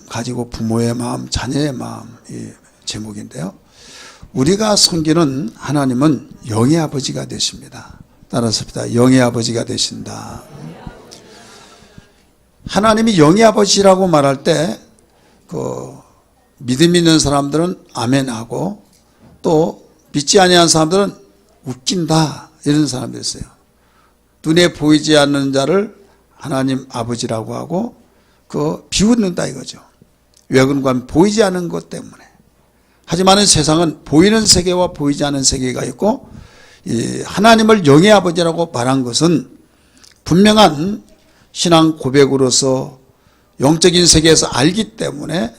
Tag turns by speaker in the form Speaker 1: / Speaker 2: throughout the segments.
Speaker 1: 가지고 부모의 마음, 자녀의 마음 이 제목인데요. 우리가 섬기는 하나님은 영의 아버지가 되십니다. 따라서 합시다. 영의 아버지가 되신다. 하나님이 영의 아버지라고 말할 때 믿음 있는 사람들은 아멘하고 또 믿지 아니한 사람들은 웃긴다 이런 사람들이 있어요. 눈에 보이지 않는 자를 하나님 아버지라고 하고 비웃는다 이거죠. 왜 그런가 하면 보이지 않은 것 때문에. 하지만 세상은 보이는 세계와 보이지 않은 세계가 있고 이 하나님을 영의 아버지라고 말한 것은 분명한 신앙 고백으로서 영적인 세계에서 알기 때문에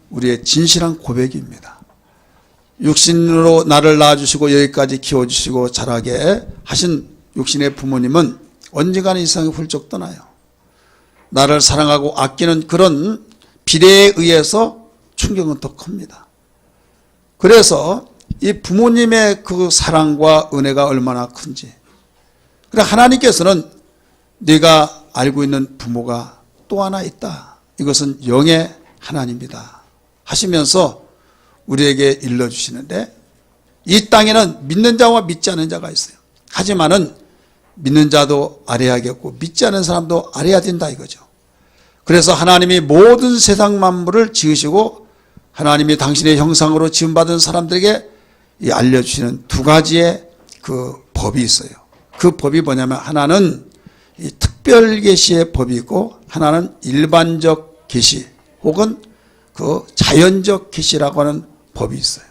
Speaker 1: 우리의 진실한 고백입니다. 육신으로 나를 낳아주시고 여기까지 키워주시고 자라게 하신 육신의 부모님은 언젠가는 이 세상에 훌쩍 떠나요. 나를 사랑하고 아끼는 그런 비례에 의해서 충격은 더 큽니다. 그래서 이 부모님의 그 사랑과 은혜가 얼마나 큰지. 그래 하나님께서는 네가 알고 있는 부모가 또 하나 있다. 이것은 영의 하나님이다. 하시면서 우리에게 일러주시는데 이 땅에는 믿는 자와 믿지 않는 자가 있어요. 하지만은 믿는 자도 알아야겠고 믿지 않는 사람도 알아야 된다 이거죠. 그래서 하나님이 모든 세상 만물을 지으시고 하나님이 당신의 형상으로 지음받은 사람들에게 알려주시는 두 가지의 그 법이 있어요. 그 법이 뭐냐면 하나는 이 특별 계시의 법이 있고 하나는 일반적 계시 혹은 그 자연적 계시라고 하는 법이 있어요.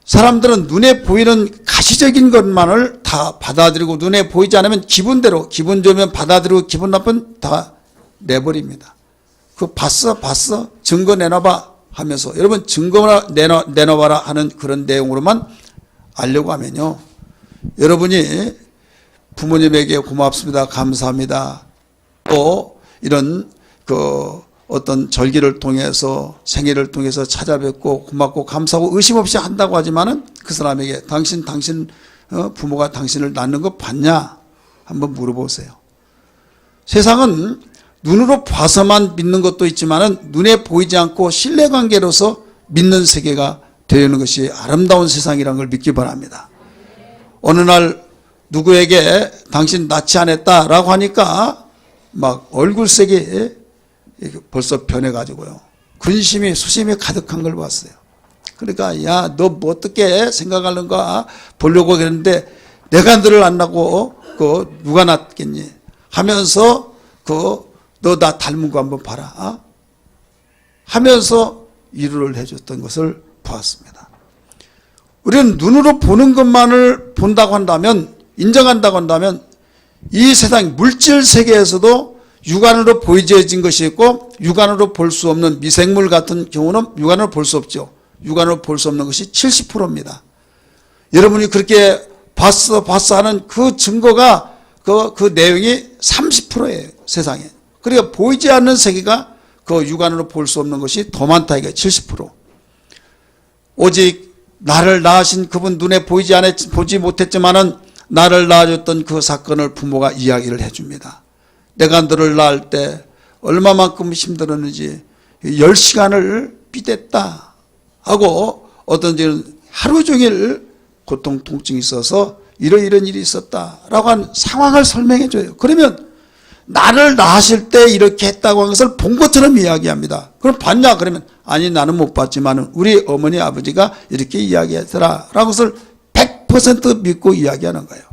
Speaker 1: 사람들은 눈에 보이는 가시적인 것만을 다 받아들이고 눈에 보이지 않으면 기분대로 기분 좋으면 받아들이고 기분 나쁘면 다 내버립니다. 봤어 증거 내놔봐 하면서 여러분 증거 내놔봐라 하는 그런 내용으로만 알려고 하면요. 여러분이 부모님에게 고맙습니다. 감사합니다. 또 이런 어떤 절기를 통해서 생일을 통해서 찾아뵙고 고맙고 감사하고 의심 없이 한다고 하지만은 그 사람에게 당신 부모가 당신을 낳는 거 봤냐? 한번 물어보세요. 세상은 눈으로 봐서만 믿는 것도 있지만은 눈에 보이지 않고 신뢰관계로서 믿는 세계가 되는 것이 아름다운 세상이라는 걸 믿기 바랍니다. 어느 날 누구에게 당신 낯이 안 했다라고 하니까 막 얼굴색이 벌써 변해가지고요. 근심이 수심이 가득한 걸 봤어요. 그러니까 야, 너 뭐 어떻게 생각하는가 보려고 그랬는데 내가 너를 안 낳고 누가 낳겠니 하면서 너 나 닮은 거 한번 봐라 하면서 위로를 해줬던 것을 보았습니다. 우리는 눈으로 보는 것만을 본다고 한다면 인정한다고 한다면 이 세상 물질 세계에서도 육안으로 보여진 것이 있고 육안으로 볼 수 없는 미생물 같은 경우는 육안으로 볼 수 없죠. 육안으로 볼 수 없는 것이 70%입니다. 여러분이 그렇게 봤어 하는 그 증거가 그 내용이 30%예요. 세상에. 그러니까 보이지 않는 세계가 그 육안으로 볼 수 없는 것이 더 많다 이게 70%. 오직 나를 낳으신 그분 눈에 보지 못했지만은 나를 낳아줬던 그 사건을 부모가 이야기를 해줍니다. 내가 너를 낳을 때 얼마만큼 힘들었는지 10시간을 삐댔다 하고 어떤 지는 하루 종일 고통 통증이 있어서 이런 일이 있었다라고 한 상황을 설명해 줘요. 그러면 나를 낳으실 때 이렇게 했다고 한 것을 본 것처럼 이야기합니다. 그럼 봤냐? 그러면 아니 나는 못 봤지만 우리 어머니 아버지가 이렇게 이야기하더라 라고 것을 100% 믿고 이야기하는 거예요.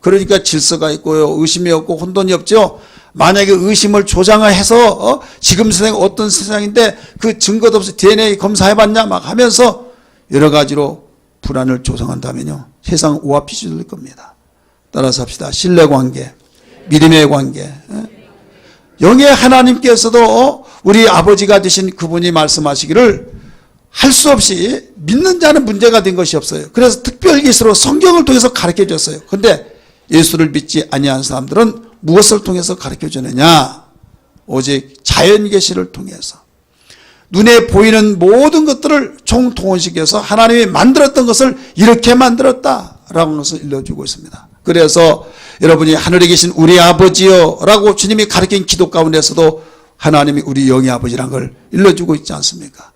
Speaker 1: 그러니까 질서가 있고요. 의심이 없고 혼돈이 없죠. 만약에 의심을 조장해서 지금 세상이 어떤 세상인데 그 증거도 없이 DNA 검사해봤냐 막 하면서 여러 가지로 불안을 조성한다면요. 세상 오합지졸 겁니다. 따라서 합시다. 신뢰관계, 믿음의 관계. 영의 하나님께서도 우리 아버지가 되신 그분이 말씀하시기를 할 수 없이 믿는 자는 문제가 된 것이 없어요. 그래서 특별 계시로 성경을 통해서 가르쳐 줬어요. 그런데 예수를 믿지 아니한 사람들은 무엇을 통해서 가르쳐 주느냐? 오직 자연 계시를 통해서 눈에 보이는 모든 것들을 총동원시켜서 하나님이 만들었던 것을 이렇게 만들었다라는 것을 일러주고 있습니다. 그래서 여러분이 하늘에 계신 우리 아버지요 라고 주님이 가르친 기도 가운데서도 하나님이 우리 영의 아버지란 걸 일러주고 있지 않습니까?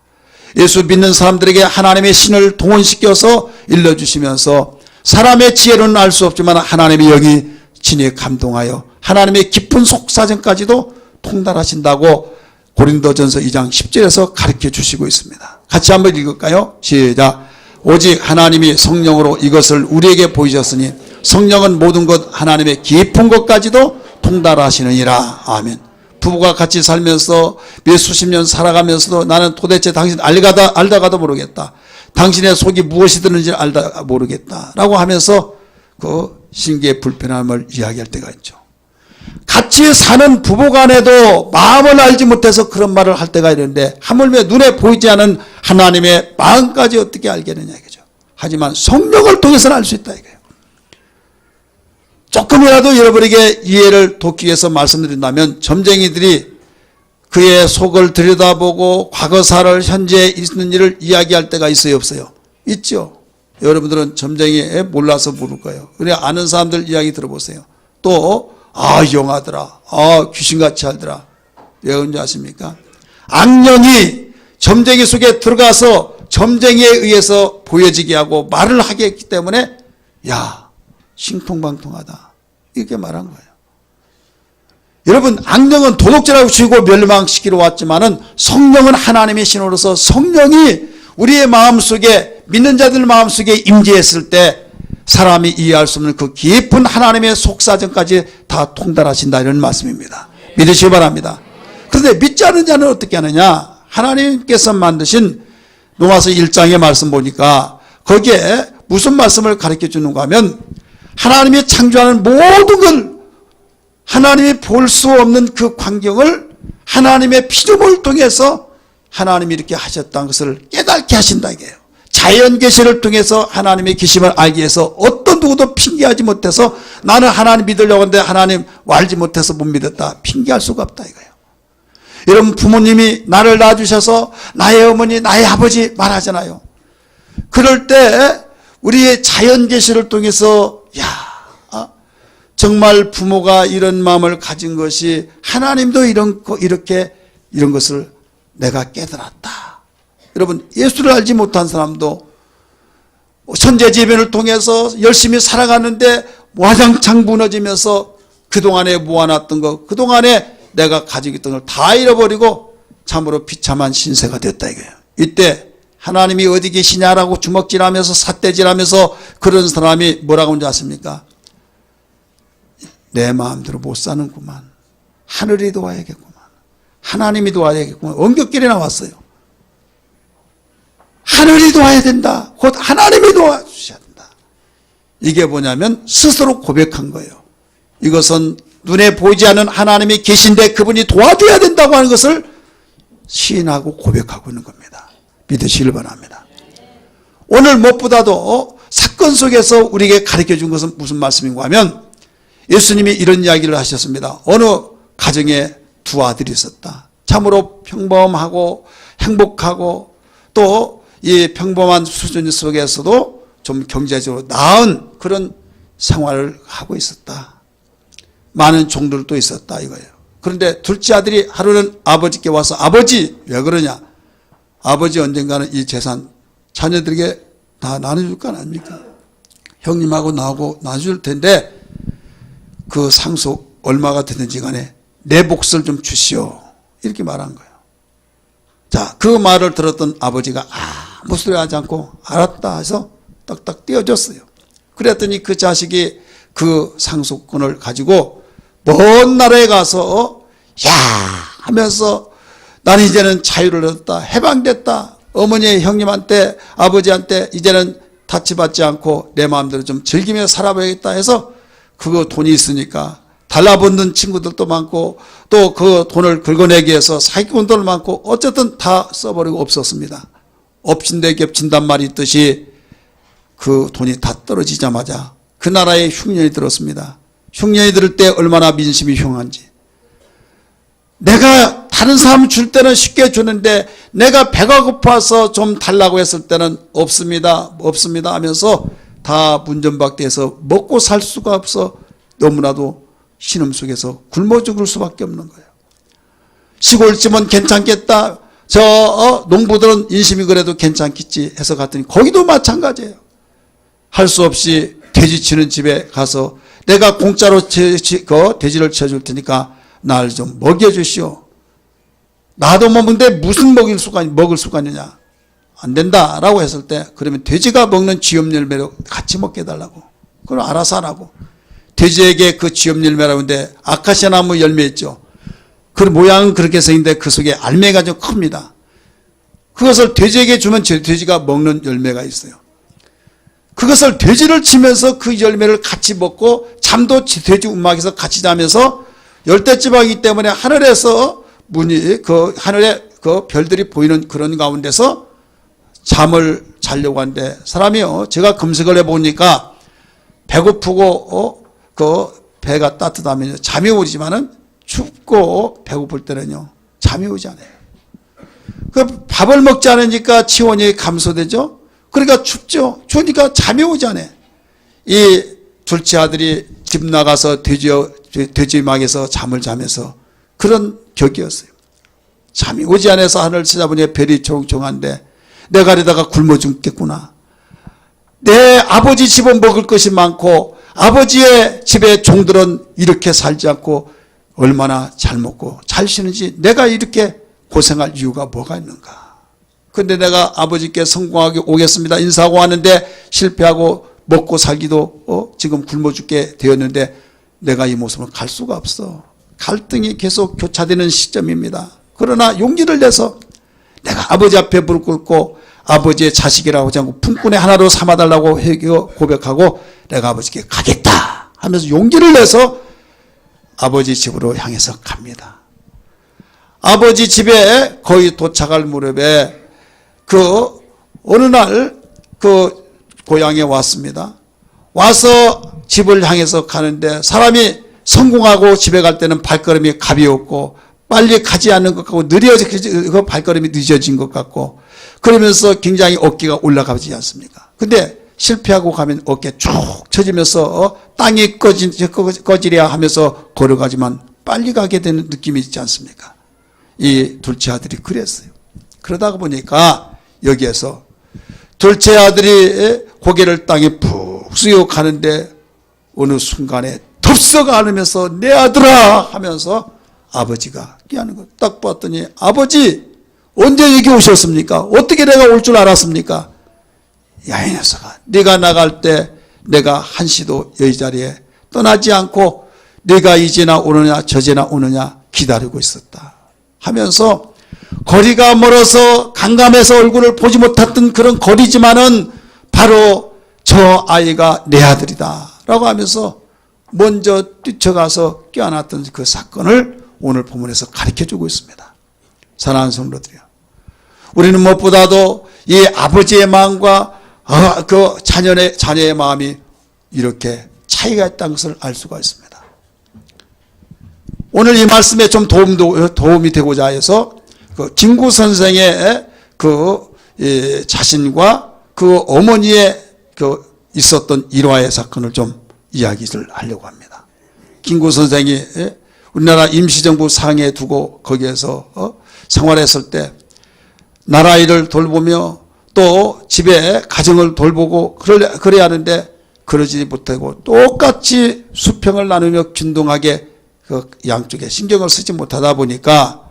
Speaker 1: 예수 믿는 사람들에게 하나님의 신을 동원시켜서 일러주시면서 사람의 지혜로는 알 수 없지만 하나님의 영이 진히 감동하여 하나님의 깊은 속사정까지도 통달하신다고 고린도전서 2장 10절에서 가르쳐 주시고 있습니다. 같이 한번 읽을까요? 시작. 오직 하나님이 성령으로 이것을 우리에게 보이셨으니 성령은 모든 것 하나님의 깊은 것까지도 통달하시느니라. 아멘. 부부가 같이 살면서 몇 수십 년 살아가면서도 나는 도대체 당신 알다가도 모르겠다. 당신의 속이 무엇이 드는지 알다 모르겠다. 라고 하면서 그 신기의 불편함을 이야기할 때가 있죠. 같이 사는 부부간에도 마음을 알지 못해서 그런 말을 할 때가 있는데 하물며 눈에 보이지 않은 하나님의 마음까지 어떻게 알겠느냐 이거죠. 하지만 성령을 통해서는 알 수 있다 이거예요. 조금이라도 여러분에게 이해를 돕기 위해서 말씀드린다면 점쟁이들이 그의 속을 들여다보고 과거사를 현재에 있는 일을 이야기할 때가 있어요 없어요? 있죠. 여러분들은 점쟁이에 몰라서 모를 거예요. 그래 아는 사람들 이야기 들어보세요. 또 영하더라. 귀신같이 하더라. 왜 그런지 아십니까? 악령이 점쟁이 속에 들어가서 점쟁이에 의해서 보여지게 하고 말을 하게 했기 때문에 야 신통방통하다 이렇게 말한 거예요. 여러분 악령은 도둑질하고 치고 멸망시키러 왔지만은 성령은 하나님의 신호로서 성령이 우리의 마음속에 믿는 자들 마음속에 임재했을 때 사람이 이해할 수 없는 그 깊은 하나님의 속사정까지 다 통달하신다 이런 말씀입니다. 믿으시기 바랍니다. 그런데 믿지 않는 자는 어떻게 하느냐? 하나님께서 만드신 로마서 1장의 말씀 보니까 거기에 무슨 말씀을 가르쳐 주는가 하면 하나님이 창조하는 모든 걸 하나님이 볼 수 없는 그 광경을 하나님의 피조물을 통해서 하나님이 이렇게 하셨다는 것을 깨닫게 하신다 이게요. 자연 계시를 통해서 하나님의 계심을 알기 위해서 어떤 누구도 핑계하지 못해서 나는 하나님 믿으려고 하는데 하나님 알지 못해서 못 믿었다. 핑계할 수가 없다 이거예요. 여러분 부모님이 나를 낳아주셔서 나의 어머니 나의 아버지 말하잖아요. 그럴 때 우리의 자연 계시를 통해서 정말 부모가 이런 마음을 가진 것이 하나님도 이런 것을 내가 깨달았다. 여러분 예수를 알지 못한 사람도 천재지변을 통해서 열심히 살아가는데 와장창 무너지면서 그동안에 모아놨던 것 그동안에 내가 가지고 있던 걸 다 잃어버리고 참으로 비참한 신세가 됐다 이거예요. 이때 하나님이 어디 계시냐라고 주먹질하면서 삿대질하면서 그런 사람이 뭐라고 하는지 아십니까? 내 마음대로 못 사는구만. 하늘이 도와야겠구만. 하나님이 도와야겠구만. 원격길에 나왔어요. 하늘이 도와야 된다. 곧 하나님이 도와주셔야 된다. 이게 뭐냐면 스스로 고백한 거예요. 이것은 눈에 보이지 않는 하나님이 계신데 그분이 도와줘야 된다고 하는 것을 시인하고 고백하고 있는 겁니다. 믿으시길 바랍니다. 오늘 무엇보다도 사건 속에서 우리에게 가르쳐 준 것은 무슨 말씀인가 하면 예수님이 이런 이야기를 하셨습니다. 어느 가정에 두 아들이 있었다. 참으로 평범하고 행복하고 또 이 평범한 수준 속에서도 좀 경제적으로 나은 그런 생활을 하고 있었다. 많은 종들도 있었다 이거예요. 그런데 둘째 아들이 하루는 아버지께 와서 아버지 왜 그러냐? 아버지 언젠가는 이 재산 자녀들에게 다 나눠줄 거 아닙니까? 형님하고 나하고 나눠줄 텐데 그 상속 얼마가 되든지 간에 내 몫을 좀 주시오. 이렇게 말한 거예요. 자, 그 말을 들었던 아버지가 아무 소리 하지 않고 알았다 해서 딱딱 띄워줬어요. 그랬더니 그 자식이 그 상속권을 가지고 먼 나라에 가서 야 하면서 나는 이제는 자유를 얻었다. 해방됐다. 어머니의 형님한테 아버지한테 이제는 타치받지 않고 내 마음대로 좀 즐기며 살아봐야겠다 해서 그거 돈이 있으니까 달라붙는 친구들도 많고 또 그 돈을 긁어내기 위해서 사기꾼들도 많고 어쨌든 다 써버리고 없었습니다. 엎친데 겹친단 말이 있듯이 그 돈이 다 떨어지자마자 그 나라에 흉년이 들었습니다. 흉년이 들을 때 얼마나 민심이 흉한지. 내가 다른 사람 줄 때는 쉽게 주는데 내가 배가 고파서 좀 달라고 했을 때는 없습니다 하면서 다 문전박대해서 먹고 살 수가 없어 너무나도 신음 속에서 굶어 죽을 수밖에 없는 거예요. 시골집은 괜찮겠다. 농부들은 인심이 그래도 괜찮겠지 해서 갔더니 거기도 마찬가지예요. 할 수 없이 돼지 치는 집에 가서 내가 공짜로 돼지를 쳐줄 테니까 날 좀 먹여주시오. 나도 먹는데 무슨 먹을 수가 있느냐. 안 된다라고 했을 때 그러면 돼지가 먹는 쥐염 열매로 같이 먹게 해달라고. 그럼 알아서 하라고. 돼지에게 그 쥐염 열매라고 하는데 아카시아 나무 열매 있죠. 그 모양은 그렇게 생긴데 그 속에 알맹이가 좀 큽니다. 그것을 돼지에게 주면 돼지가 먹는 열매가 있어요. 그것을 돼지를 치면서 그 열매를 같이 먹고 잠도 돼지 움막에서 같이 자면서 열대지방이기 때문에 하늘에서 하늘에 그 별들이 보이는 그런 가운데서 잠을 자려고 하는데 사람이요. 제가 검색을 해보니까 배고프고 그 배가 따뜻하면 잠이 오지만은 춥고 배고플 때는요. 잠이 오지 않아요. 그 밥을 먹지 않으니까 체온이 감소되죠. 그러니까 춥죠. 추우니까 잠이 오지 않아요. 이 둘째 아들이 집 나가서 돼지막에서 잠을 자면서 그런 격이었어요. 잠이 오지 않아서 하늘을 찾아보니 별이 종종한데 내가 이러다가 굶어 죽겠구나. 내 아버지 집은 먹을 것이 많고 아버지의 집의 종들은 이렇게 살지 않고 얼마나 잘 먹고 잘 쉬는지 내가 이렇게 고생할 이유가 뭐가 있는가. 근데 내가 아버지께 성공하게 오겠습니다 인사하고 하는데 실패하고 먹고 살기도 지금 굶어 죽게 되었는데 내가 이 모습을 갈 수가 없어. 갈등이 계속 교차되는 시점입니다. 그러나 용기를 내서 내가 아버지 앞에 무릎 꿇고 아버지의 자식이라고 하지 않고 품꾼의 하나로 삼아달라고 고백하고 내가 아버지께 가겠다 하면서 용기를 내서 아버지 집으로 향해서 갑니다. 아버지 집에 거의 도착할 무렵에 어느 날 고향에 왔습니다. 와서 집을 향해서 가는데 사람이 성공하고 집에 갈 때는 발걸음이 가벼웠고 빨리 가지 않는 것 같고 그 발걸음이 늦어진 것 같고 그러면서 굉장히 어깨가 올라가지 않습니까? 근데 실패하고 가면 어깨 쭉 처지면서 땅이 꺼지랴 하면서 걸어가지만 빨리 가게 되는 느낌이 있지 않습니까? 이 둘째 아들이 그랬어요. 그러다가 보니까 여기에서 둘째 아들이 고개를 땅에 푹 숙이고 가는데 어느 순간에 덥석 안으면서 내 아들아 하면서 아버지가 깨하는 거 딱 봤더니 아버지 언제 여기 오셨습니까? 어떻게 내가 올 줄 알았습니까? 야 이 녀석아 네가 나갈 때 내가 한시도 여기 자리에 떠나지 않고 네가 이제나 오느냐 저제나 오느냐 기다리고 있었다 하면서 거리가 멀어서 강감해서 얼굴을 보지 못했던 그런 거리지만은 바로 저 아이가 내 아들이다 라고 하면서 먼저 뛰쳐가서 껴안았던 그 사건을 오늘 본문에서 가르쳐주고 있습니다. 사랑하는 성도들이요, 우리는 무엇보다도 이 아버지의 마음과 그 자녀의 마음이 이렇게 차이가 있다는 것을 알 수가 있습니다. 오늘 이 말씀에 좀 도움이 되고자 해서 김구 선생의 자신과 그 어머니의 있었던 일화의 사건을 좀 이야기를 하려고 합니다. 김구 선생이 우리나라 임시정부 상해에 두고 거기에서 생활했을 때 나라 일을 돌보며 또 집에 가정을 돌보고 그래야 하는데 그러지 못하고 똑같이 수평을 나누며 균등하게 그 양쪽에 신경을 쓰지 못하다 보니까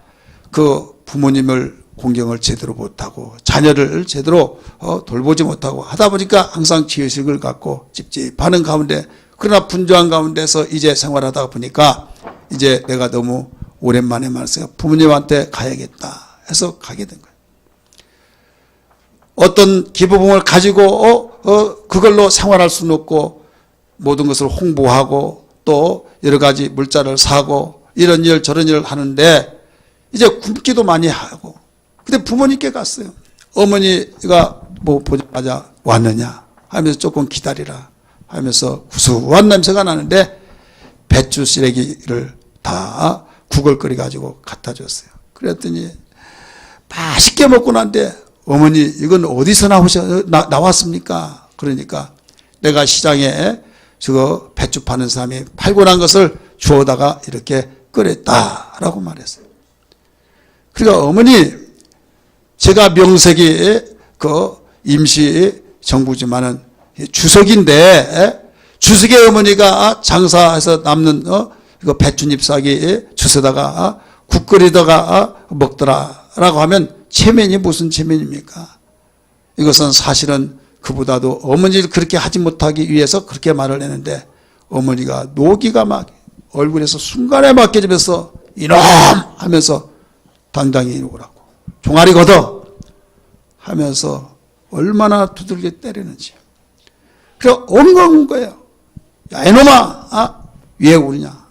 Speaker 1: 그 부모님을 공경을 제대로 못하고 자녀를 제대로 돌보지 못하고 하다 보니까 항상 죄의식을 갖고 찝찝하는 가운데 그러나 분주한 가운데서 이제 생활하다 보니까 이제 내가 너무 오랜만에 말해서 부모님한테 가야겠다 해서 가게 된 거예요. 어떤 기부금을 가지고 그걸로 생활할 수는 없고 모든 것을 홍보하고 또 여러 가지 물자를 사고 이런 일 저런 일을 하는데 이제 굶기도 많이 하고 근데 부모님께 갔어요. 어머니가 뭐 보자마자 왔느냐 하면서 조금 기다리라 하면서 구수한 냄새가 나는데 배추 쓰레기를 다 구걸거리 가지고 갖다 줬어요. 그랬더니 맛있게 먹고 난데 어머니 이건 어디서 나왔습니까? 그러니까 내가 시장에 저거 배추 파는 사람이 팔고 난 것을 주워다가 이렇게 끓였다라고 말했어요. 그러니까 어머니, 제가 명색이 그 임시 정부지만은 주석인데, 주석의 어머니가 장사해서 남는 이거 배춧잎 싸기 주워다가 국 끓이다가 먹더라라고 하면 체면이 무슨 체면입니까? 이것은 사실은 그보다도 어머니를 그렇게 하지 못하기 위해서 그렇게 말을 했는데, 어머니가 노기가 막 얼굴에서 순간에 맡겨지면서 이놈 하면서 당당히 오라고 종아리 걷어 하면서 얼마나 두들겨 때리는지. 그래서 엉엉 거예요. 야 이놈아, 왜 우느냐?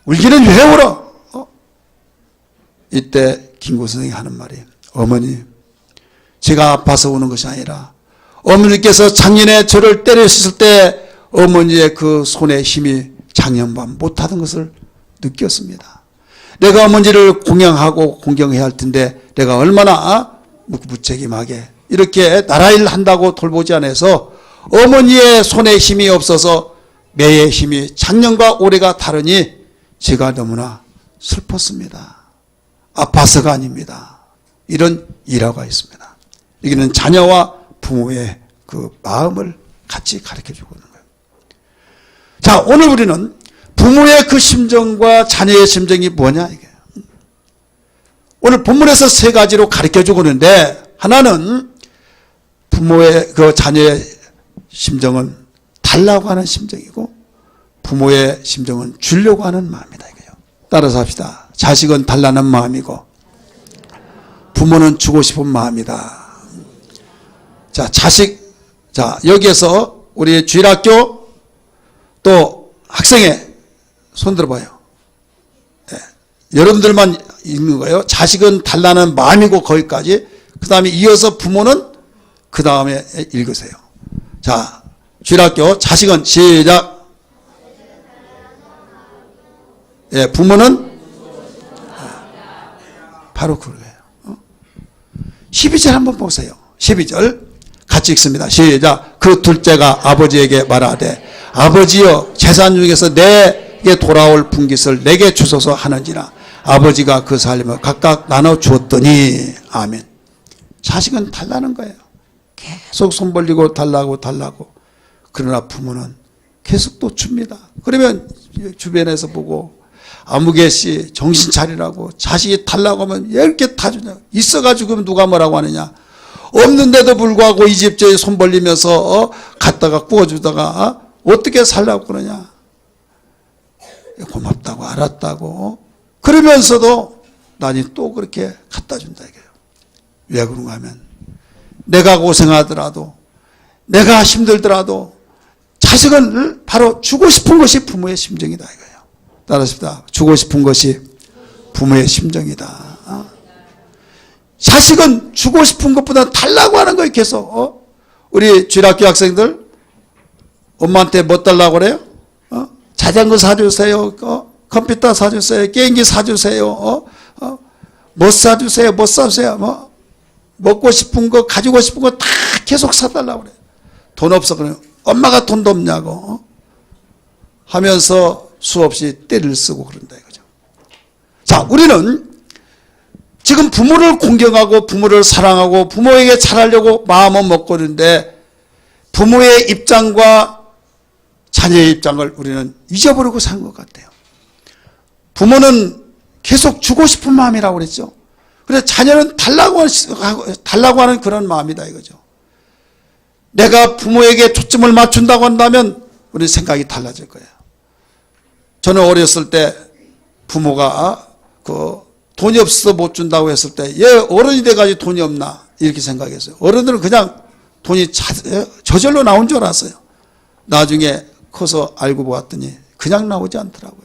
Speaker 1: 울기는 왜 울어? 이때 김구 선생이 하는 말이, 어머니, 제가 아파서 우는 것이 아니라 어머니께서 작년에 저를 때렸을 때 어머니의 그 손의 힘이 작년밤 못하던 것을 느꼈습니다. 내가 어머니를 공양하고 공경해야 할 텐데 내가 얼마나 무책임하게 이렇게 나라일 한다고 돌보지 않아서 어머니의 손에 힘이 없어서 매의 힘이 작년과 올해가 다르니 제가 너무나 슬펐습니다. 아파서가 아닙니다. 이런 일화가 있습니다. 여기는 자녀와 부모의 그 마음을 같이 가르쳐주고 있는 거예요. 자, 오늘 우리는 부모의 그 심정과 자녀의 심정이 뭐냐 이게. 오늘 본문에서 세 가지로 가르쳐주고 있는데, 하나는 부모의 그 자녀의 심정은 달라고 하는 심정이고, 부모의 심정은 주려고 하는 마음이다 이거예요. 따라서 합시다. 자식은 달라는 마음이고 부모는 주고 싶은 마음이다. 자, 자식, 자, 여기에서 우리 주일학교 또 학생의 손 들어봐요. 네. 여러분들만 읽는 거예요. 자식은 달라는 마음이고 거기까지. 그 다음에 이어서 부모는 그 다음에 읽으세요. 자, 주일학교 자식은 시작. 예, 부모는 바로 그거예요. 12절 한번 보세요. 12절 같이 읽습니다. 시작. 그 둘째가 아버지에게 말하되 아버지여 재산 중에서 내게 돌아올 분깃을 내게 주소서 하는지라. 아버지가 그 살림을 각각 나눠 주었더니. 아멘. 자식은 달라는 거예요. 계속 손 벌리고 달라고. 그러나 부모는 계속 또 줍니다. 그러면 주변에서 보고 아무개씨 정신 차리라고, 자식이 달라고 하면 왜 이렇게 다 주냐. 있어가지고 누가 뭐라고 하느냐. 없는데도 불구하고 이 집 저기 손 벌리면서 갖다가 구워주다가 어떻게 살라고 그러냐. 고맙다고 알았다고 그러면서도 나니 또 그렇게 갖다 준다 이거예요. 왜 그런가 하면 내가 고생하더라도 내가 힘들더라도 자식을 바로 주고 싶은 것이 부모의 심정이다 이거예요. 따라합시다. 주고 싶은 것이 부모의 심정이다. 자식은 주고 싶은 것보다 달라고 하는 거예요. 계속. 우리 주일학교 학생들 엄마한테 뭐 달라고 그래요? 자전거 사주세요. 컴퓨터 사주세요. 게임기 사주세요. 뭐 사주세요. 뭐 사주세요. 뭐 먹고 싶은 거 가지고 싶은 거 다 계속 사달라고 그래요. 돈 없어 그래요. 엄마가 돈도 없냐고 하면서 수없이 때를 쓰고 그런다 이거죠. 자, 우리는 지금 부모를 공경하고 부모를 사랑하고 부모에게 잘하려고 마음은 먹고 있는데 부모의 입장과 자녀의 입장을 우리는 잊어버리고 산 것 같아요. 부모는 계속 주고 싶은 마음이라고 그랬죠. 그래서 자녀는 달라고 하는 그런 마음이다 이거죠. 내가 부모에게 초점을 맞춘다고 한다면 우리 생각이 달라질 거예요. 저는 어렸을 때 부모가 돈이 없어서 못 준다고 했을 때 얘 어른이 돼가지고 돈이 없나 이렇게 생각했어요. 어른들은 그냥 돈이 저절로 나온 줄 알았어요. 나중에 커서 알고 보았더니 그냥 나오지 않더라고요.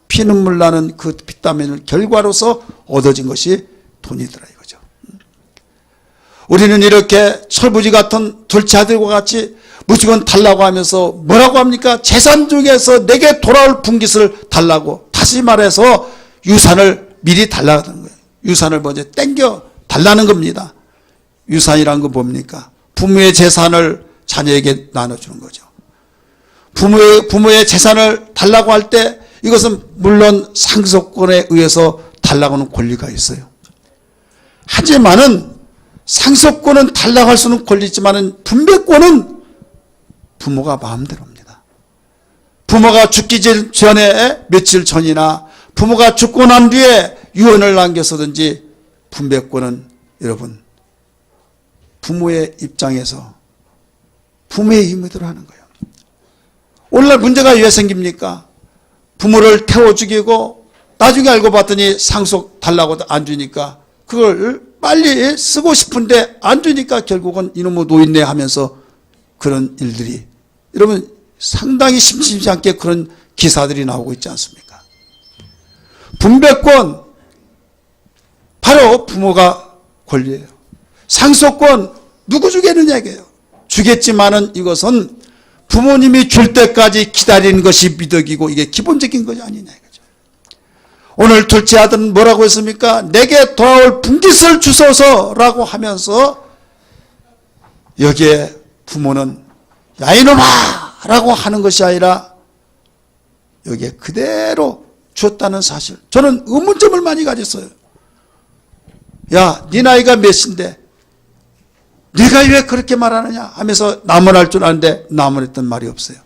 Speaker 1: 피눈물 나는 그 피땀을 결과로서 얻어진 것이 돈이더라 이거죠. 우리는 이렇게 철부지 같은 둘째 아들과 같이 무조건 달라고 하면서 뭐라고 합니까? 재산 중에서 내게 돌아올 분깃을 달라고. 다시 말해서 유산을 미리 달라는 거예요. 유산을 먼저 땡겨 달라는 겁니다. 유산이란 건 뭡니까? 부모의 재산을 자녀에게 나눠주는 거죠. 부모의 재산을 달라고 할 때 이것은 물론 상속권에 의해서 달라고 하는 권리가 있어요. 하지만은 상속권은 달라고 할 수는 권리 있지만은 분배권은 부모가 마음대로입니다. 부모가 죽기 전에 며칠 전이나 부모가 죽고 난 뒤에 유언을 남겼었든지 분배권은 여러분 부모의 입장에서 부모의 의무대로 하는 거예요. 오늘날 문제가 왜 생깁니까? 부모를 태워 죽이고 나중에 알고 봤더니 상속 달라고 안 주니까 그걸 빨리 쓰고 싶은데 안 주니까 결국은 이놈의 노인네 하면서 그런 일들이 여러분 상당히 심심치 않게 그런 기사들이 나오고 있지 않습니까? 분배권 바로 부모가 권리예요. 상속권 누구 주겠느냐 이게요. 주겠지만은 이것은 부모님이 줄 때까지 기다리는 것이 미덕이고 이게 기본적인 것이 아니냐 이거죠. 오늘 둘째 아들은 뭐라고 했습니까? 내게 돌아올 분깃을 주소서라고 하면서 여기에 부모는 야 이놈아 라고 하는 것이 아니라 여기에 그대로 주었다는 사실. 저는 의문점을 많이 가졌어요. 야, 네 나이가 몇인데 네가 왜 그렇게 말하느냐 하면서 나무랄 줄 아는데 나무랬던 말이 없어요.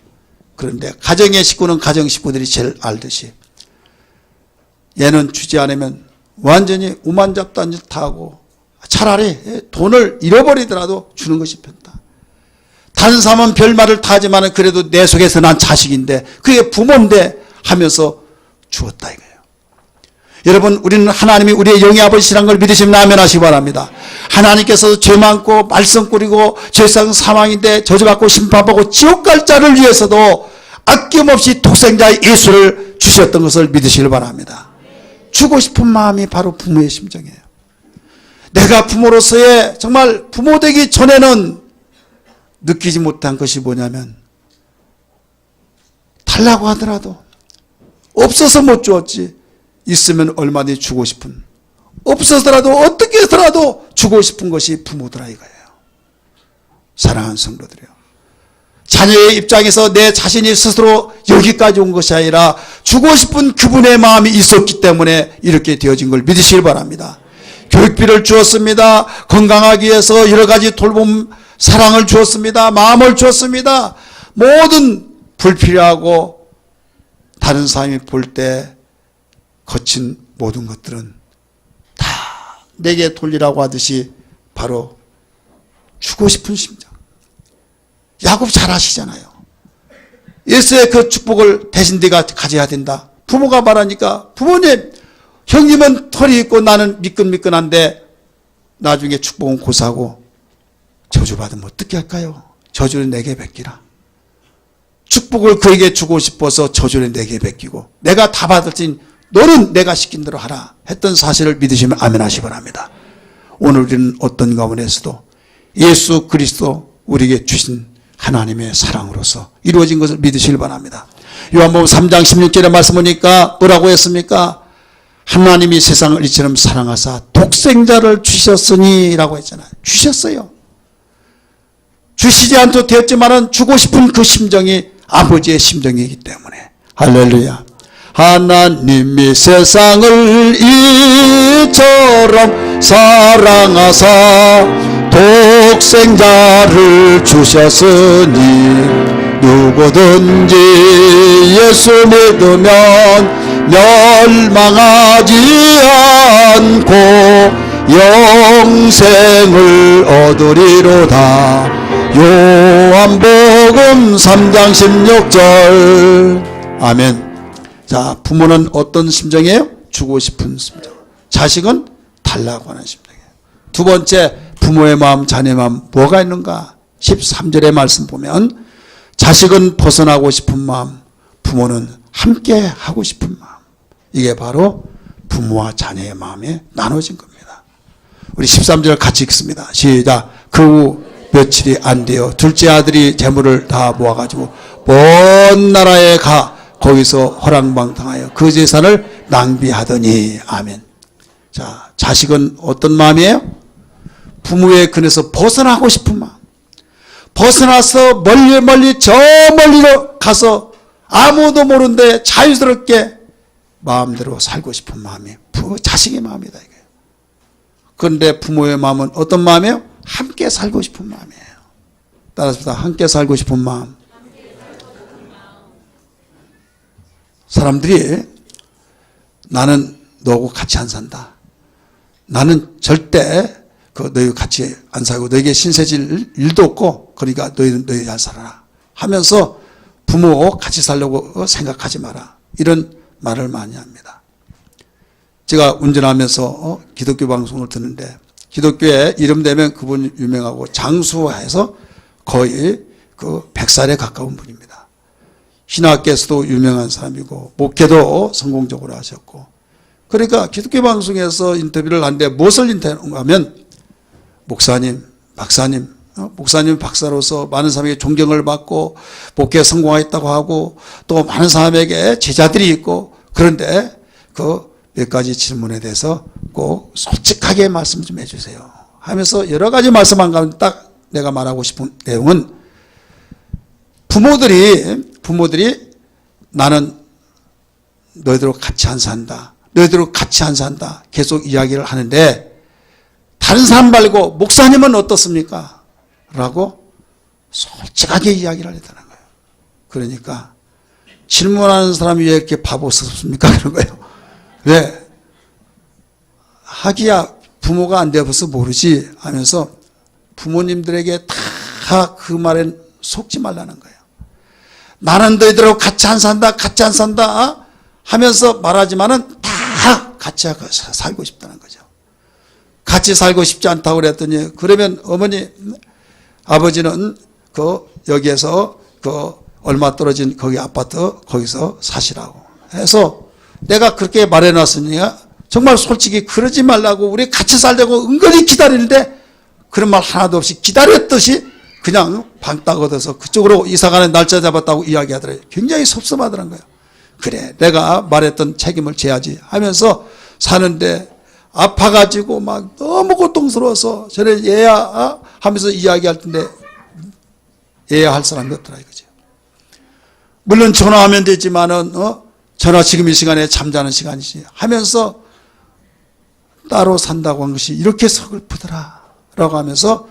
Speaker 1: 그런데 가정의 식구는 가정 식구들이 제일 알듯이 얘는 주지 않으면 완전히 우만잡다한 짓 하고 차라리 돈을 잃어버리더라도 주는 것이 편다. 다른 사람은 별말을 다 하지만 그래도 내 속에서 난 자식인데 그게 부모인데 하면서 주었다 이거예요. 여러분 우리는 하나님이 우리의 영의 아버지라는 걸 믿으시면 아멘하시기 바랍니다. 하나님께서 죄 많고 말썽 꾸리고 죄상 사망인데 저주받고 심판받고 지옥 갈 자를 위해서도 아낌없이 독생자 예수를 주셨던 것을 믿으시길 바랍니다. 주고 싶은 마음이 바로 부모의 심정이에요. 내가 부모로서의 정말 부모 되기 전에는 느끼지 못한 것이 뭐냐면 달라고 하더라도 없어서 못 주었지 있으면 얼마든지 주고 싶은 없어서라도 어떻게 해서라도 주고 싶은 것이 부모더라 이거예요. 사랑하는 성도들이요. 자녀의 입장에서 내 자신이 스스로 여기까지 온 것이 아니라 주고 싶은 그분의 마음이 있었기 때문에 이렇게 되어진 걸 믿으시길 바랍니다. 교육비를 주었습니다. 건강하기 위해서 여러 가지 돌봄 사랑을 주었습니다. 마음을 주었습니다. 모든 불필요하고 다른 사람이 볼 때 거친 모든 것들은 다 내게 돌리라고 하듯이 바로 주고 싶은 심정. 야곱 잘 아시잖아요. 예수의 그 축복을 대신 네가 가져야 된다. 부모가 말하니까 부모님 형님은 털이 있고 나는 미끈미끈한데 나중에 축복은 고사하고 저주받으면 어떻게 할까요? 저주를 내게 베끼라. 축복을 그에게 주고 싶어서 저주를 내게 베끼고 내가 다 받을 테니 너는 내가 시킨 대로 하라 했던 사실을 믿으시면 아멘 하시기 바랍니다. 오늘 우리는 어떤 가운데서도 예수 그리스도 우리에게 주신 하나님의 사랑으로서 이루어진 것을 믿으시길 바랍니다. 요한복음 3장 16절의 말씀 보니까 뭐라고 했습니까? 하나님이 세상을 이처럼 사랑하사 독생자를 주셨으니 라고 했잖아요. 주셨어요. 주시지 않도 되었지만은 주고 싶은 그 심정이 아버지의 심정이기 때문에 할렐루야. 하나님이 세상을 이처럼 사랑하사 독생자를 주셨으니 누구든지 예수 믿으면 멸망하지 않고 영생을 얻으리로다. 요한복음 3장 16절. 아멘. 자, 부모는 어떤 심정이에요? 주고 싶은 심정. 자식은 달라고 하는 심정이에요. 두 번째, 부모의 마음, 자녀의 마음 뭐가 있는가? 13절의 말씀 보면 자식은 벗어나고 싶은 마음, 부모는 함께 하고 싶은 마음. 이게 바로 부모와 자녀의 마음에 나눠진 겁니다. 우리 13절 같이 읽습니다. 시작. 그 후 며칠이 안 돼요. 둘째 아들이 재물을 다 모아가지고 먼 나라에 가 거기서 허랑방탕하여 그 재산을 낭비하더니. 아멘. 자, 자식은 어떤 마음이에요? 부모의 근에서 벗어나고 싶은 마음. 벗어나서 멀리 저 멀리로 가서 아무도 모르는데 자유스럽게 마음대로 살고 싶은 마음이 자식의 마음이다 이거예요. 그런데 부모의 마음은 어떤 마음이에요? 함께 살고 싶은 마음이에요. 따라서 함께 살고 싶은 마음. 사람들이 나는 너하고 같이 안 산다. 나는 절대 너희 같이 안 살고 너에게 신세질 일도 없고 그러니까 너희 잘 살아라 하면서 부모 같이 살려고 생각하지 마라. 이런 말을 많이 합니다. 제가 운전하면서 기독교 방송을 듣는데 기독교에 이름 대면 그분 유명하고 장수해서 거의 100살에 가까운 분입니다. 신학계에서도 유명한 사람이고 목회도 성공적으로 하셨고 그러니까 기독교 방송에서 인터뷰를 하는데 무엇을 인터뷰하면 목사님, 박사님, 목사님 박사로서 많은 사람에게 존경을 받고 목회에 성공했다고 하고 또 많은 사람에게 제자들이 있고 그런데 몇 가지 질문에 대해서 꼭 솔직하게 말씀 좀 해주세요 하면서 여러 가지 말씀한 가운데 딱 내가 말하고 싶은 내용은 부모들이 나는 너희들하고 같이 안 산다. 너희들하고 같이 안 산다. 계속 이야기를 하는데 다른 사람 말고 목사님은 어떻습니까? 라고 솔직하게 이야기를 하려는 거예요. 그러니까 질문하는 사람이 왜 이렇게 바보스럽습니까? 그런 거예요. 왜? 하기야 부모가 안 되어서 모르지 하면서 부모님들에게 다 그 말엔 속지 말라는 거예요. 나는 너희들하고 같이 안 산다, 같이 안 산다 하면서 말하지만은 다 같이 살고 싶다는 거죠. 같이 살고 싶지 않다고 그랬더니 그러면 어머니, 아버지는 여기에서 얼마 떨어진 거기 아파트 거기서 사시라고 해서 내가 그렇게 말해놨으니 정말 솔직히 그러지 말라고 우리 같이 살려고 은근히 기다리는데 그런 말 하나도 없이 기다렸듯이 그냥 방 딱 얻어서 그쪽으로 이사가는 날짜 잡았다고 이야기하더래요. 굉장히 섭섭하더란 거예요. 그래 내가 말했던 책임을 져야지 하면서 사는데 아파가지고 막 너무 고통스러워서 저는 얘야 하면서 이야기할 텐데 얘야 할 사람이 없더라 이거죠. 물론 전화하면 되지만은 전화 지금 이 시간에 잠자는 시간이지 하면서 따로 산다고 한 것이 이렇게 서글프더라 라고 하면서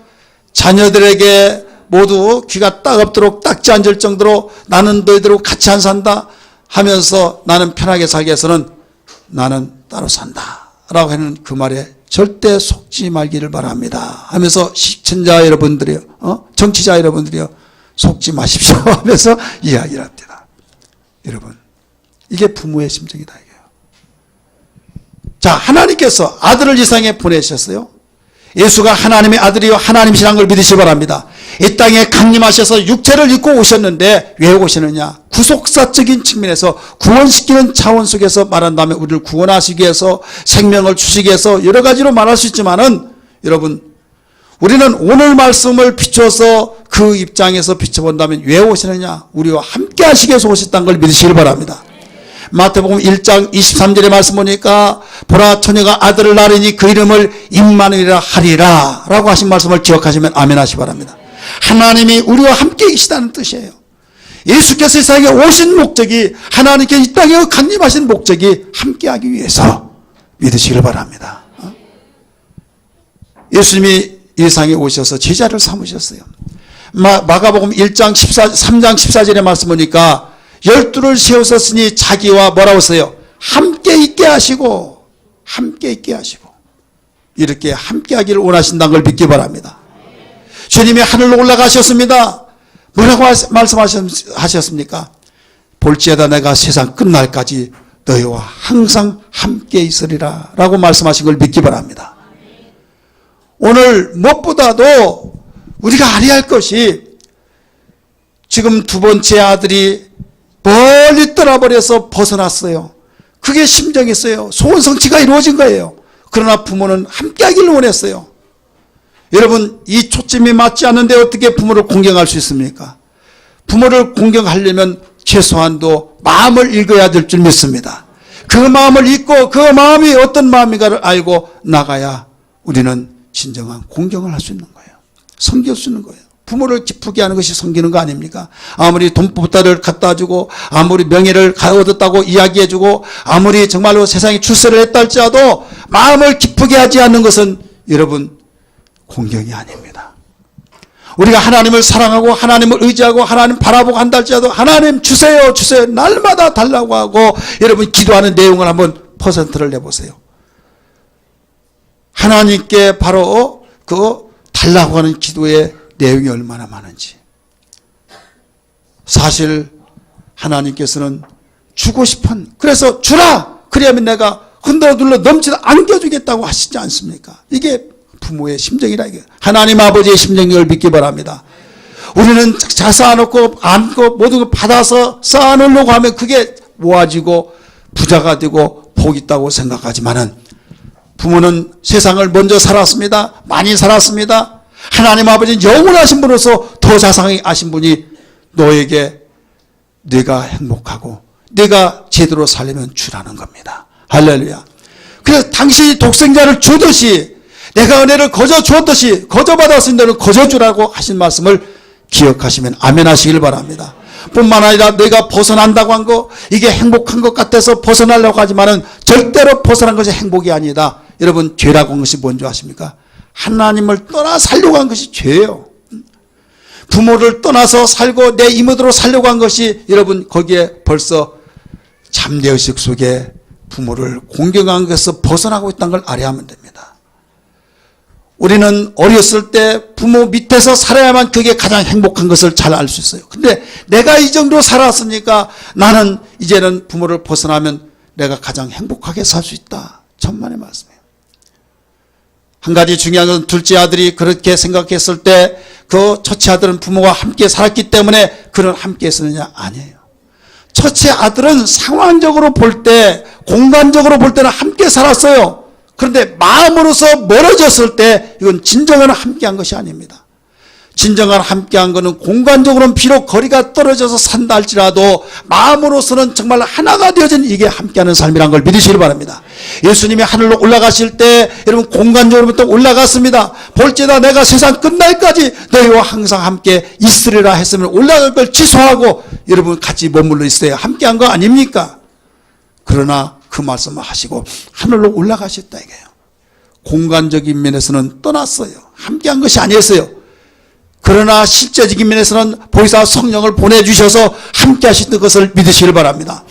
Speaker 1: 자녀들에게 모두 귀가 따갑도록 딱지 앉을 정도로 나는 너희들하고 같이 안 산다 하면서 나는 편하게 살기 위해서는 나는 따로 산다 라고 하는 그 말에 절대 속지 말기를 바랍니다 하면서 시청자 여러분들이요 정치자 여러분들이요 속지 마십시오 하면서 이야기를 합니다. 여러분 이게 부모의 심정이다 이게요. 자, 하나님께서 아들을 이 세상에 보내셨어요. 예수가 하나님의 아들이요 하나님이라는 걸 믿으시기 바랍니다. 이 땅에 강림하셔서 육체를 입고 오셨는데 왜 오시느냐? 구속사적인 측면에서 구원시키는 차원 속에서 말한다면 우리를 구원하시기 위해서 생명을 주시기 위해서 여러 가지로 말할 수 있지만은 여러분 우리는 오늘 말씀을 비춰서 그 입장에서 비춰본다면 왜 오시느냐? 우리와 함께 하시기 위해서 오셨다는 걸 믿으시길 바랍니다. 마태복음 1장 23절에 말씀 보니까 보라 처녀가 아들을 낳으니 그 이름을 임마누엘이라 하리라 라고 하신 말씀을 기억하시면 아멘 하시기 바랍니다. 하나님이 우리와 함께 계시다는 뜻이에요. 예수께서 이 세상에 오신 목적이 하나님께 이 땅에 강림하신 목적이 함께하기 위해서 믿으시길 바랍니다. 예수님이 이 세상에 오셔서 제자를 삼으셨어요. 마가복음 1장 3장 14절에 말씀 보니까 12를 세우셨으니 자기와 뭐라고 써요? 함께 있게 하시고 이렇게 함께 하기를 원하신다는 걸 믿기 바랍니다. 주님이 하늘로 올라가셨습니다. 뭐라고 말씀하셨습니까? 볼지어다 내가 세상 끝날까지 너희와 항상 함께 있으리라 라고 말씀하신 걸 믿기 바랍니다. 오늘 무엇보다도 우리가 알아야 할 것이 지금 두 번째 아들이 멀리 떠나버려서 벗어났어요. 그게 심정이었어요. 소원 성취가 이루어진 거예요. 그러나 부모는 함께하기를 원했어요. 여러분 이 초점이 맞지 않는데 어떻게 부모를 공경할 수 있습니까? 부모를 공경하려면 최소한도 마음을 읽어야 될 줄 믿습니다. 그 마음을 읽고 그 마음이 어떤 마음인가를 알고 나가야 우리는 진정한 공경을 할 수 있는 거예요. 섬길 수 있는 거예요. 부모를 기쁘게 하는 것이 섬기는 거 아닙니까? 아무리 돈보따를 갖다 주고 아무리 명예를 얻었다고 이야기해주고 아무리 정말로 세상에 출세를 했다 할지라도 마음을 기쁘게 하지 않는 것은 여러분 공경이 아닙니다. 우리가 하나님을 사랑하고 하나님을 의지하고 하나님 바라보고 한다 할지라도 하나님 주세요 주세요 날마다 달라고 하고 여러분 기도하는 내용을 한번 퍼센트를 내보세요. 하나님께 바로 그 달라고 하는 기도의 내용이 얼마나 많은지. 사실 하나님께서는 주고 싶은, 그래서 주라! 그래야만 내가 흔들어 둘러 넘치다 안겨주겠다고 하시지 않습니까? 이게 부모의 심정이라 이게. 하나님 아버지의 심정을 믿기 바랍니다. 우리는 잘 쌓아놓고 안고 모든 걸 받아서 쌓아놓으려고 하면 그게 모아지고 부자가 되고 복 있다고 생각하지만은 부모는 세상을 먼저 살았습니다. 많이 살았습니다. 하나님 아버지는 영원하신 분으로서 더 자상히 아신 분이 너에게 네가 행복하고 네가 제대로 살려면 주라는 겁니다. 할렐루야. 그래서 당신이 독생자를 주듯이 내가 은혜를 거저 주었듯이 거저 받았으니 너는 거저 주라고 하신 말씀을 기억하시면 아멘 하시길 바랍니다. 뿐만 아니라 너희가 벗어난다고 한 거 이게 행복한 것 같아서 벗어나려고 하지만은 절대로 벗어난 것이 행복이 아니다. 여러분 죄라고 한 것이 뭔지 아십니까? 하나님을 떠나 살려고 한 것이 죄예요. 부모를 떠나서 살고 내 이모대로 살려고 한 것이 여러분 거기에 벌써 잠재의식 속에 부모를 공경한 것에서 벗어나고 있다는 걸 알아야 하면 됩니다. 우리는 어렸을 때 부모 밑에서 살아야만 그게 가장 행복한 것을 잘 알 수 있어요. 근데 내가 이 정도 살았으니까 나는 이제는 부모를 벗어나면 내가 가장 행복하게 살 수 있다. 천만의 말씀이에요. 한 가지 중요한 건 둘째 아들이 그렇게 생각했을 때 그 첫째 아들은 부모와 함께 살았기 때문에 그는 함께 했었느냐? 아니에요. 첫째 아들은 상황적으로 볼 때 공간적으로 볼 때는 함께 살았어요. 그런데 마음으로서 멀어졌을 때 이건 진정한 함께한 것이 아닙니다. 진정한 함께한 것은 공간적으로는 비록 거리가 떨어져서 산다 할지라도 마음으로서는 정말 하나가 되어진 이게 함께하는 삶이란 걸 믿으시길 바랍니다. 예수님이 하늘로 올라가실 때 여러분 공간적으로부터 올라갔습니다. 볼지다 내가 세상 끝날까지 너희와 항상 함께 있으리라 했으면 올라갈 걸 취소하고 여러분 같이 머물러 있어야 함께한 거 아닙니까? 그러나 그 말씀을 하시고 하늘로 올라가셨다 이거예요. 공간적인 면에서는 떠났어요. 함께한 것이 아니었어요. 그러나 실제적인 면에서는 보혜사 성령을 보내주셔서 함께 하시는 것을 믿으시길 바랍니다.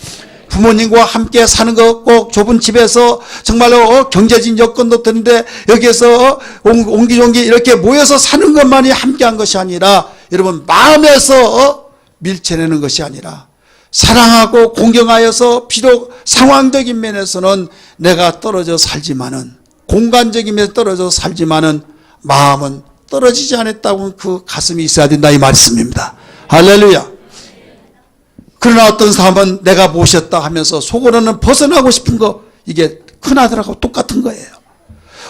Speaker 1: 부모님과 함께 사는 것, 꼭 좁은 집에서 정말로 경제적인 여건도 되는데 여기에서 옹기종기 이렇게 모여서 사는 것만이 함께한 것이 아니라 여러분 마음에서 밀쳐내는 것이 아니라 사랑하고 공경하여서 비록 상황적인 면에서는 내가 떨어져 살지만은 공간적인 면에서 떨어져 살지만은 마음은 떨어지지 않았다고 그 가슴이 있어야 된다 이 말씀입니다. 할렐루야. 그러나 어떤 사람은 내가 모셨다 하면서 속으로는 벗어나고 싶은 거 이게 큰아들하고 똑같은 거예요.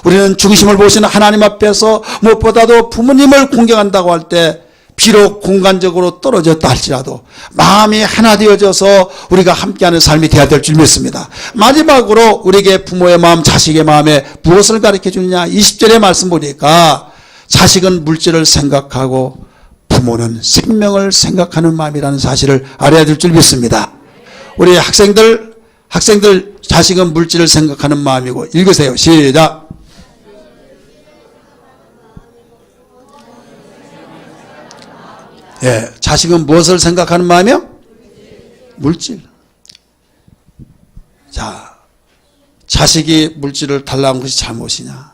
Speaker 1: 우리는 중심을 보시는 하나님 앞에서 무엇보다도 부모님을 공경한다고 할 때 비록 공간적으로 떨어졌다 할지라도 마음이 하나 되어져서 우리가 함께하는 삶이 되어야 될 줄 믿습니다. 마지막으로 우리에게 부모의 마음 자식의 마음에 무엇을 가르쳐 주느냐 20절의 말씀 보니까 자식은 물질을 생각하고 부모는 생명을 생각하는 마음이라는 사실을 알아야 될 줄 믿습니다. 우리 학생들 자식은 물질을 생각하는 마음이고 읽으세요. 시작. 예, 자식은 무엇을 생각하는 마음이요? 물질. 자, 자식이 물질을 달라는 것이 잘못이냐?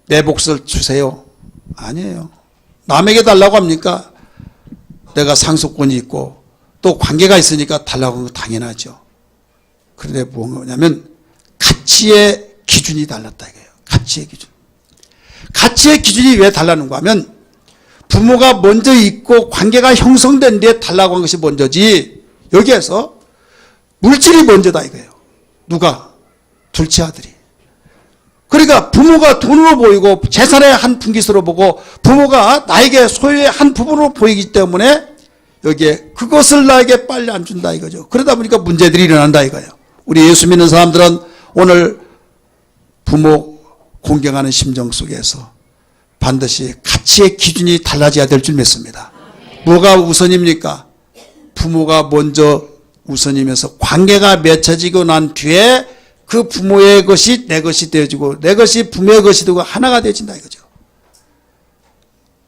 Speaker 1: 내 몫을 주세요. 아니에요. 남에게 달라고 합니까? 내가 상속권이 있고 또 관계가 있으니까 달라고 하는 거 당연하죠. 그런데 뭐냐면 가치의 기준이 달랐다 이거예요. 가치의 기준. 가치의 기준이 왜 달라는가 하면 부모가 먼저 있고 관계가 형성된 뒤에 달라고 한 것이 먼저지 여기에서 물질이 먼저다 이거예요. 누가? 둘째 아들이. 그러니까 부모가 돈으로 보이고 재산의 한 분기수로 보고 부모가 나에게 소유의 한 부분으로 보이기 때문에 여기에 그것을 나에게 빨리 안 준다 이거죠. 그러다 보니까 문제들이 일어난다 이거예요. 우리 예수 믿는 사람들은 오늘 부모 공경하는 심정 속에서 반드시 가치의 기준이 달라져야 될 줄 믿습니다. 뭐가 우선입니까? 부모가 먼저 우선이면서 관계가 맺혀지고 난 뒤에 그 부모의 것이 내 것이 되어지고 내 것이 부모의 것이 되고 하나가 되어진다 이거죠.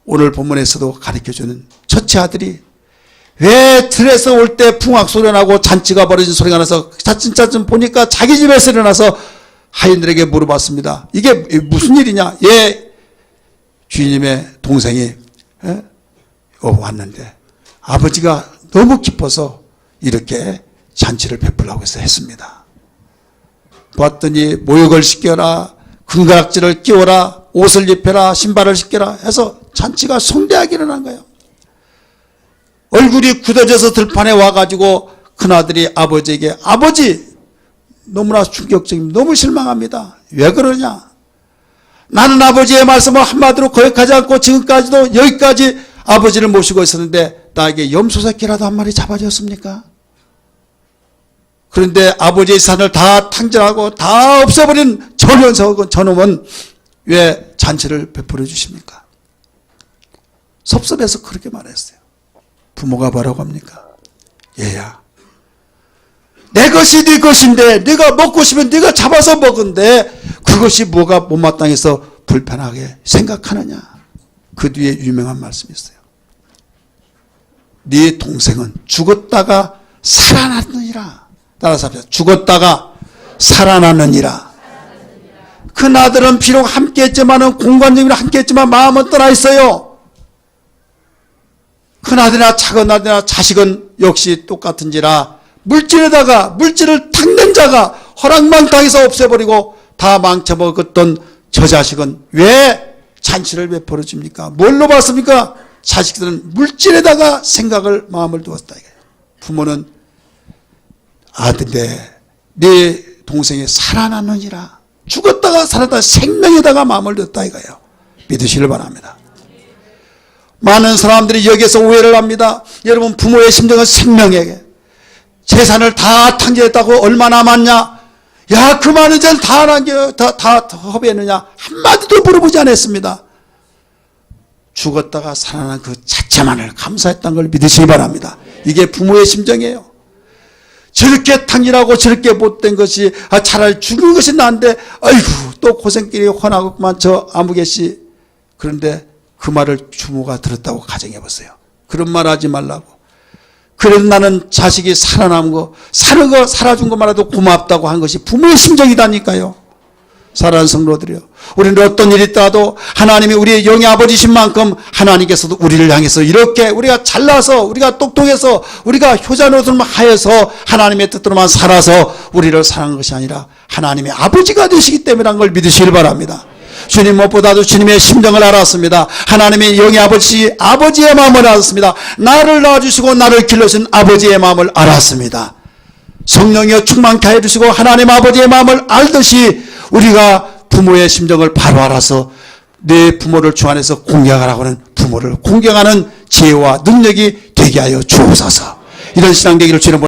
Speaker 1: 오늘 본문에서도 가르쳐주는 첫째 아들이 왜 들에서 올 때 풍악 소리가 나고 잔치가 벌어진 소리가 나서 차츰차츰 보니까 자기 집에서 일어나서 하인들에게 물어봤습니다. 이게 무슨 일이냐? 예, 주인님의 동생이 왔는데 아버지가 너무 기뻐서 이렇게 잔치를 베풀라고 해서 했습니다. 보았더니 모욕을 시켜라, 금가락지를 끼워라, 옷을 입혀라, 신발을 시켜라 해서 잔치가 성대하게 일어난 거예요. 얼굴이 굳어져서 들판에 와가지고 큰아들이 아버지에게 아버지 너무나 충격적입니다. 너무 실망합니다. 왜 그러냐? 나는 아버지의 말씀을 한마디로 거역하지 않고 지금까지도 여기까지 아버지를 모시고 있었는데 나에게 염소새끼라도 한 마리 잡아줬습니까? 그런데 아버지의 산을 다 탕진하고 다 없애버린 저놈은 왜 잔치를 베풀어 주십니까? 섭섭해서 그렇게 말했어요. 부모가 뭐라고 합니까? 얘야, 내 것이 네 것인데 네가 먹고 싶으면 네가 잡아서 먹은데 그것이 뭐가 못마땅해서 불편하게 생각하느냐. 그 뒤에 유명한 말씀이 있어요. 네 동생은 죽었다가 살아났느니라. 따라서 합시다. 죽었다가 살아났느니라. 큰아들은 비록 함께했지만 공간적으로 함께했지만 마음은 떠나 있어요. 큰아들이나 작은아들이나 자식은 역시 똑같은지라 물질을 닦는 자가 허락만 당해서 없애버리고 다 망쳐먹었던 저 자식은 왜 잔치를 베풀어 줍니까? 뭘로 봤습니까? 자식들은 물질에다가 마음을 두었다. 부모는 아들인데 네 동생이 살아났느니라. 죽었다가 살았다 생명에다가 마음을 두었다 이거예요. 믿으시길 바랍니다. 많은 사람들이 여기에서 오해를 합니다. 여러분, 부모의 심정은 생명에게 재산을 다 탕진했다고 얼마 남았냐? 야, 그 많은 재산 다 허비했느냐? 한마디도 물어보지 않았습니다. 죽었다가 살아난 그 자체만을 감사했다는 걸 믿으시기 바랍니다. 이게 부모의 심정이에요. 저렇게 탕진하고 저렇게 못된 것이 차라리 죽은 것이 나은데 아이고 또 고생길이 훤하구만 저 아무개씨. 그런데 그 말을 부모가 들었다고 가정해 보세요. 그런 말 하지 말라고. 그래도 나는 자식이 살아남은 거, 살아준 것만해도 고맙다고 한 것이 부모의 심정이다니까요. 사랑하는 성도들이요. 우리는 어떤 일이 있더라도 하나님이 우리의 영의 아버지신 만큼 하나님께서도 우리를 향해서 이렇게 우리가 잘나서 우리가 똑똑해서 우리가 효자노릇을 하여서 하나님의 뜻대로만 살아서 우리를 사랑하는 것이 아니라 하나님의 아버지가 되시기 때문이라는 걸 믿으시길 바랍니다. 주님 무엇보다도 주님의 심정을 알았습니다. 하나님의 영의 아버지의 마음을 알았습니다. 나를 낳아주시고 나를 길러주신 아버지의 마음을 알았습니다. 성령이여 충만케 해주시고 하나님 아버지의 마음을 알듯이 우리가 부모의 심정을 바로 알아서 내 부모를 주 안에서 공경하라고 하는 부모를 공경하는 지혜와 능력이 되게 하여 주옵소서. 이런 신앙 되기를 주님